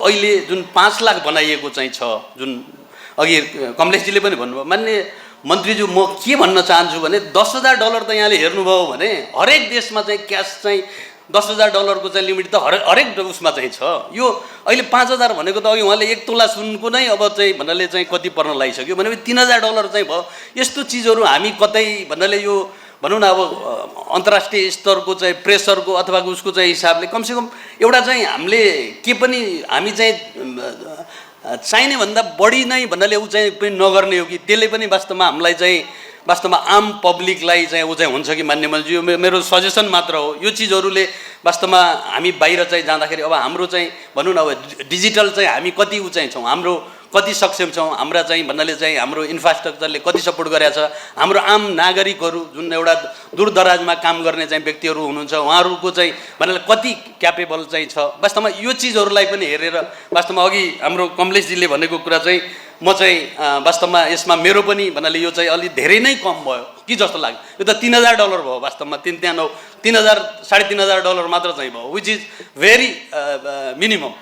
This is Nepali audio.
अहिले जुन 5 लाख बनाइएको चाहिँ छ, जुन अघि कमलेशजीले पनि भन्नुभयो, मान्य मन्त्रीज्यू म के भन्न चाहन्छु भने $10,000 त यहाँले हेर्नुभयो भने हरेक देशमा चाहिँ क्यास चाहिँ $10,000 को चाहिँ लिमिट त हरेक उसमा चाहिँ छ। यो अहिले 5,000 भनेको त अघि उहाँले 1 तोला सुनको नै अब चाहिँ भन्नाले चाहिँ कति पर्न लागिसक्यो भनेपछि $3,000 चाहिँ भयो। यस्तो चिजहरू हामी कतै भन्नाले यो भनौँ न अब अन्तर्राष्ट्रिय स्तरको चाहिँ प्रेसरको अथवा उसको चाहिँ हिसाबले कमसेकम एउटा चाहिँ हामीले के पनि हामी चाहिँ चाहिने भन्दा बढी नै भन्नाले ऊ चाहिँ पनि नगर्ने हो कि त्यसले पनि वास्तवमा हामीलाई चाहिँ वास्तवमा आम पब्लिकलाई चाहिँ ऊ चाहिँ हुन्छ कि मान्य मन्त्री, यो मेरो सजेसन मात्र हो। यो चिजहरूले वास्तवमा हामी बाहिर चाहिँ जाँदाखेरि अब हाम्रो चाहिँ भनौँ न अब डिजिटल चाहिँ हामी कति ऊ चाहिँ छौँ, हाम्रो कति सक्षम छौँ, हाम्रा चाहिँ भन्नाले चाहिँ हाम्रो इन्फ्रास्ट्रक्चरले कति सपोर्ट गरेको छ, हाम्रो आम नागरिकहरू जुन एउटा दूरदराजमा काम गर्ने चाहिँ व्यक्तिहरू हुनुहुन्छ उहाँहरूको चाहिँ भन्नाले कति क्यापेबल चाहिँ छ। वास्तवमा यो चिजहरूलाई पनि हेरेर वास्तवमा अघि हाम्रो कमलेशजीले भनेको कुरा चाहिँ म चाहिँ वास्तवमा यसमा मेरो पनि भन्नाले यो चाहिँ अलि धेरै नै कम भयो कि जस्तो लाग्यो। यो त $3,000 भयो वास्तवमा, $3,000 $3,000 $3,500 मात्र चाहिँ भयो, विच इज भेरी मिनिमम।